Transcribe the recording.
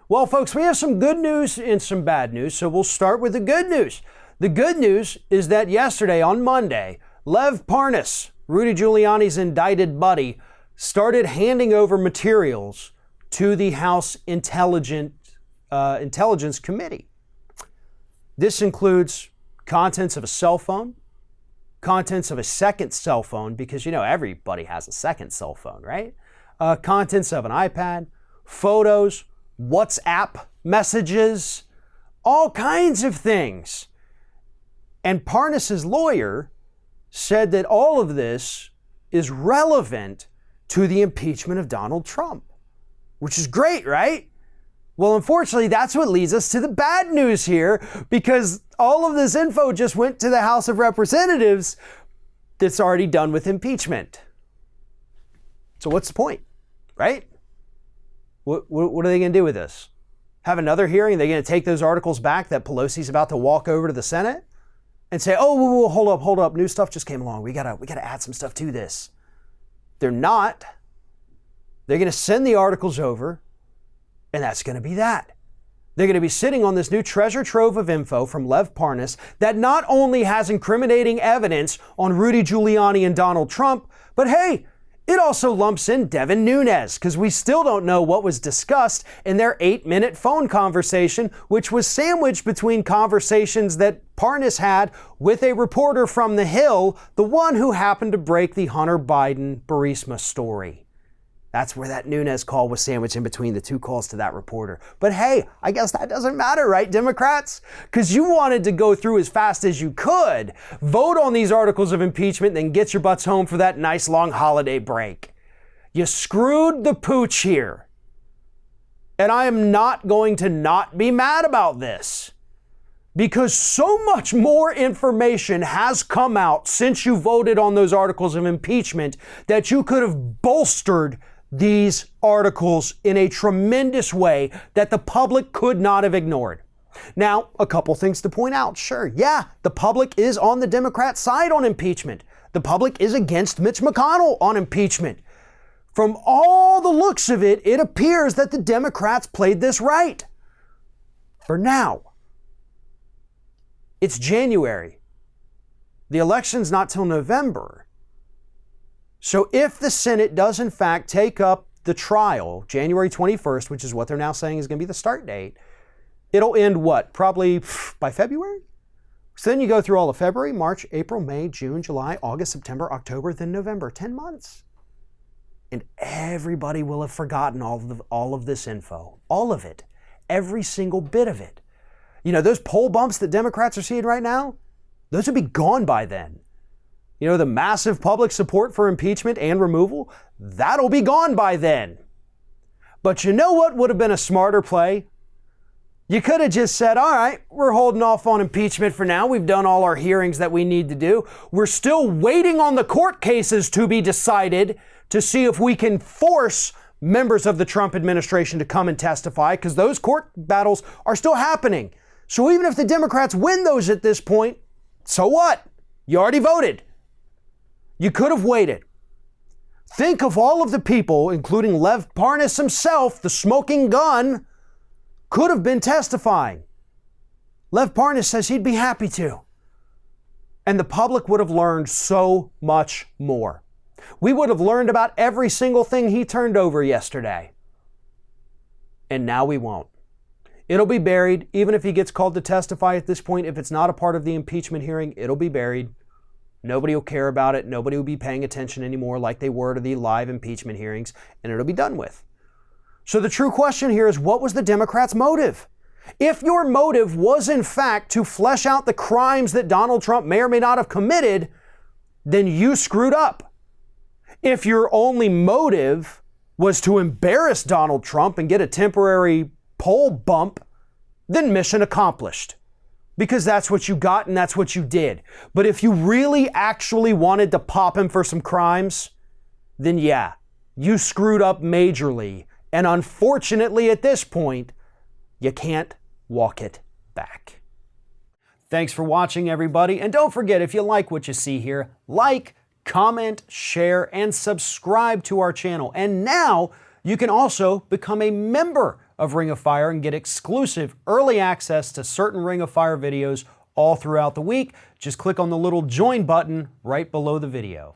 Well, folks, we have some good news and some bad news, so we'll start with the good news. The good news is that yesterday, on Monday, Lev Parnas, Rudy Giuliani's indicted buddy, started handing over materials to the House Intelligence Committee. This includes contents of a cell phone, contents of a second cell phone, because everybody has a second cell phone, right? Contents of an iPad, photos, WhatsApp messages, all kinds of things. And Parnas's lawyer said that all of this is relevant to the impeachment of Donald Trump, which is great, right? Well, unfortunately, that's what leads us to the bad news here, because all of this info just went to the House of Representatives that's already done with impeachment. So what's the point, right? What are they going to do with this? Have another hearing? Are they going to take those articles back that Pelosi's about to walk over to the Senate and say, oh, hold up, new stuff just came along. We gotta add some stuff to this. They're not. They're going to send the articles over, and that's going to be that. They're going to be sitting on this new treasure trove of info from Lev Parnas that not only has incriminating evidence on Rudy Giuliani and Donald Trump, but hey, it also lumps in Devin Nunes, because we still don't know what was discussed in their 8-minute phone conversation, which was sandwiched between conversations that Parnas had with a reporter from The Hill, the one who happened to break the Hunter Biden Burisma story. That's where that Nunes call was sandwiched in between the two calls to that reporter. But hey, I guess that doesn't matter, right, Democrats? Because you wanted to go through as fast as you could, vote on these articles of impeachment, then get your butts home for that nice long holiday break. You screwed the pooch here. And I am not going to not be mad about this, because so much more information has come out since you voted on those articles of impeachment that you could have bolstered these articles in a tremendous way that the public could not have ignored. Now, a couple things to point out. Sure, yeah, the public is on the Democrat side on impeachment. The public is against Mitch McConnell on impeachment. From all the looks of it, it appears that the Democrats played this right. For now. It's January. The election's not till November. So if the Senate does in fact take up the trial January 21st, which is what they're now saying is going to be the start date, it'll end what? Probably by February? So then you go through all of February, March, April, May, June, July, August, September, October, then November, 10 months. And everybody will have forgotten all of this info. All of it. Every single bit of it. Those poll bumps that Democrats are seeing right now, those will be gone by then. The massive public support for impeachment and removal, that'll be gone by then. But you know what would have been a smarter play? You could have just said, all right, we're holding off on impeachment for now. We've done all our hearings that we need to do. We're still waiting on the court cases to be decided to see if we can force members of the Trump administration to come and testify, because those court battles are still happening. So even if the Democrats win those at this point, so what? You already voted. You could have waited. Think of all of the people, including Lev Parnas himself, the smoking gun, could have been testifying. Lev Parnas says he'd be happy to. And the public would have learned so much more. We would have learned about every single thing he turned over yesterday. And now we won't. It'll be buried. Even if he gets called to testify at this point, if it's not a part of the impeachment hearing, it'll be buried. Nobody will care about it. Nobody will be paying attention anymore like they were to the live impeachment hearings, and it'll be done with. So the true question here is, what was the Democrats' motive? If your motive was in fact to flesh out the crimes that Donald Trump may or may not have committed, then you screwed up. If your only motive was to embarrass Donald Trump and get a temporary poll bump, then mission accomplished. Because that's what you got and that's what you did. But if you really actually wanted to pop him for some crimes, then yeah, you screwed up majorly. And unfortunately at this point, you can't walk it back. Thanks for watching, everybody. And don't forget, if you like what you see here, like, comment, share, and subscribe to our channel. And now you can also become a member of Ring of Fire and get exclusive early access to certain Ring of Fire videos all throughout the week. Just click on the little join button right below the video.